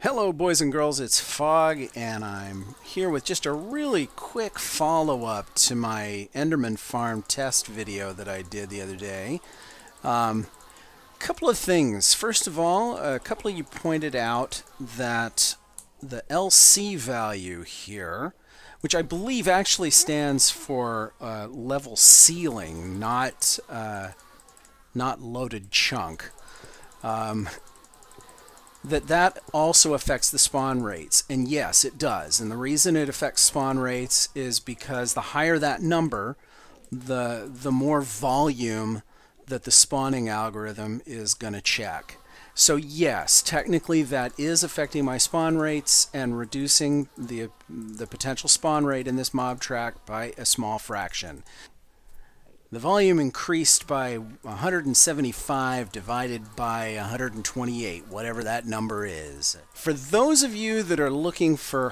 Hello boys and girls, it's Fog, and I'm here with just a really quick follow-up to my Enderman Farm test video that I did the other day. Couple of things. First of all, a couple of you pointed out that the LC value here, which I believe actually stands for level ceiling, not loaded chunk, that also affects the spawn rates. And yes, it does. And the reason it affects spawn rates is because the higher that number, the more volume that the spawning algorithm is going to check. So yes, technically that is affecting my spawn rates and reducing the potential spawn rate in this mob track by a small fraction. The volume increased by 175 divided by 128, whatever that number is. For those of you that are looking for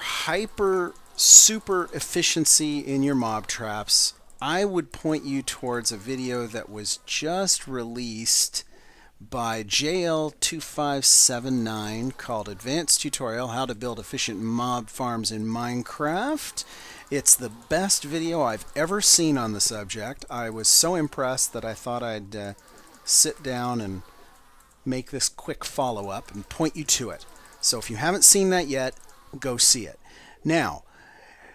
super efficiency in your mob traps, I would point you towards a video that was just released by JL2579 called Advanced Tutorial How to Build Efficient Mob Farms in Minecraft. It's the best video I've ever seen on the subject. I was so impressed that I thought I'd sit down and make this quick follow-up and point you to it. So if you haven't seen that yet, go see it. Now,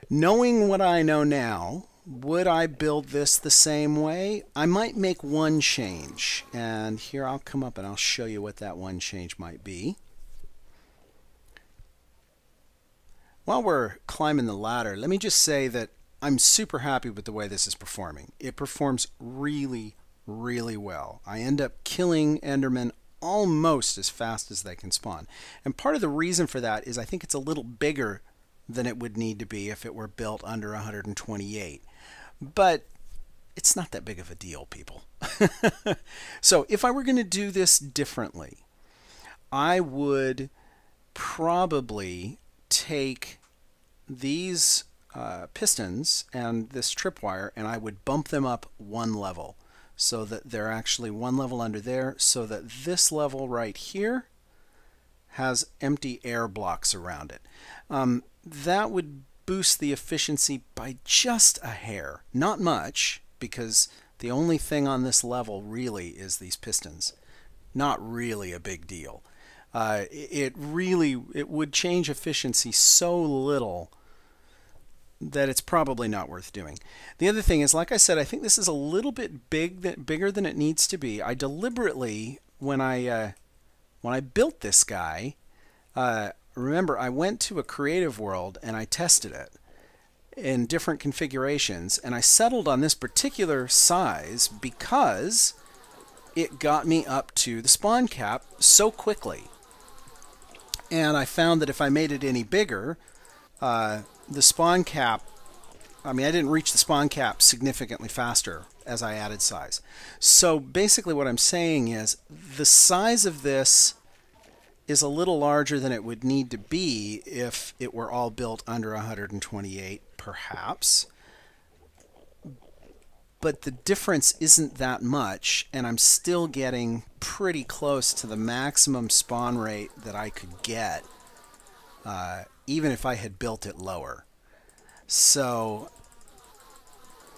knowing what I know now, would I build this the same way? I might make one change, and here I'll come up and I'll show you what that one change might be. While we're climbing the ladder, let me just say that I'm super happy with the way this is performing. It performs really, really well. I end up killing Endermen almost as fast as they can spawn. And part of the reason for that is I think it's a little bigger than it would need to be if it were built under 128. But it's not that big of a deal, people. So if I were going to do this differently, I would probably take these pistons and this tripwire and I would bump them up one level so that they're actually one level under there, so that this level right here has empty air blocks around it. That would boost the efficiency by just a hair. Not much, because the only thing on this level really is these pistons. Not really a big deal. It would change efficiency so little that it's probably not worth doing. The other thing is, like I said, I think this is a little bit bigger than it needs to be. I deliberately, when I built this guy, remember, I went to a creative world and I tested it in different configurations, and I settled on this particular size because it got me up to the spawn cap so quickly. And I found that if I made it any bigger, the spawn cap, I didn't reach the spawn cap significantly faster as I added size. So basically what I'm saying is the size of this is a little larger than it would need to be if it were all built under 128, perhaps. But the difference isn't that much, and I'm still getting pretty close to the maximum spawn rate that I could get, even if I had built it lower. So,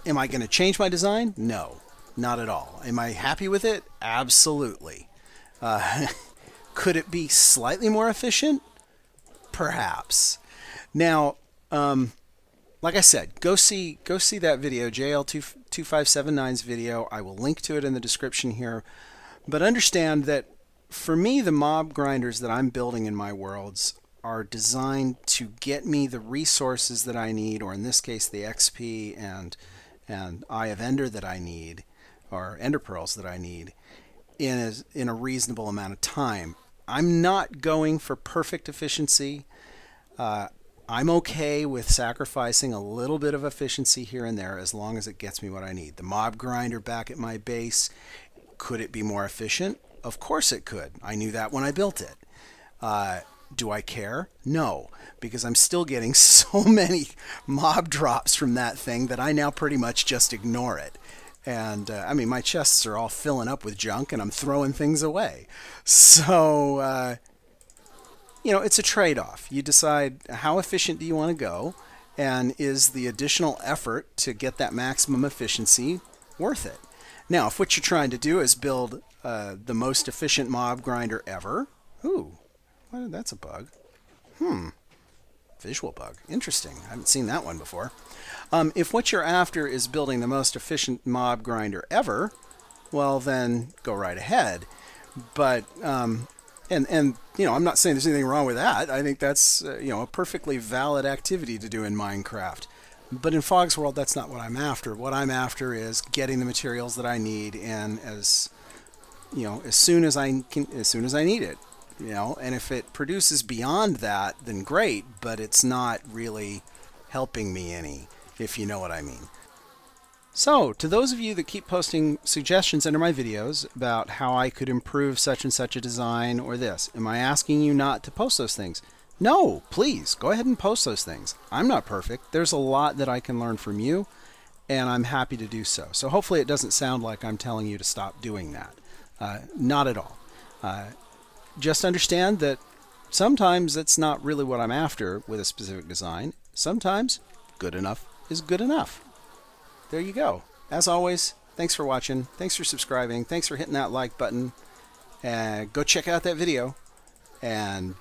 am I going to change my design? No, not at all. Am I happy with it? Absolutely. Could it be slightly more efficient? Perhaps. Now, like I said, go see that video, JL2579's video. I will link to it in the description here. But understand that for me, the mob grinders that I'm building in my worlds are designed to get me the resources that I need, or in this case, the XP and Eye of Ender that I need, or Ender Pearls that I need, in a reasonable amount of time. I'm not going for perfect efficiency. I'm okay with sacrificing a little bit of efficiency here and there as long as it gets me what I need. The mob grinder back at my base, could it be more efficient? Of course it could. I knew that when I built it. Do I care? No, because I'm still getting so many mob drops from that thing that I now pretty much just ignore it. And my chests are all filling up with junk and I'm throwing things away. So, it's a trade-off. You decide how efficient do you want to go, and is the additional effort to get that maximum efficiency worth it? Now, if what you're trying to do is build the most efficient mob grinder ever, ooh, that's a bug. Visual bug. Interesting. I haven't seen that one before. If what you're after is building the most efficient mob grinder ever, well, then go right ahead. But I'm not saying there's anything wrong with that. I think that's a perfectly valid activity to do in Minecraft. But in Fog's world, that's not what I'm after. What I'm after is getting the materials that I need, and as soon as I need it. And if it produces beyond that, then great. But it's not really helping me any, if you know what I mean. So, to those of you that keep posting suggestions under my videos about how I could improve such and such a design or this, am I asking you not to post those things? No, please, go ahead and post those things. I'm not perfect. There's a lot that I can learn from you, and I'm happy to do so. So hopefully it doesn't sound like I'm telling you to stop doing that. Not at all. Just understand that sometimes it's not really what I'm after with a specific design. Sometimes good enough is good enough. There you go. As always, thanks for watching. Thanks for subscribing. Thanks for hitting that like button. Go check out that video. And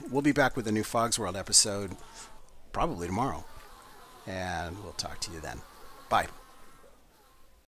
we'll be back with a new Fog's World episode probably tomorrow. And we'll talk to you then. Bye.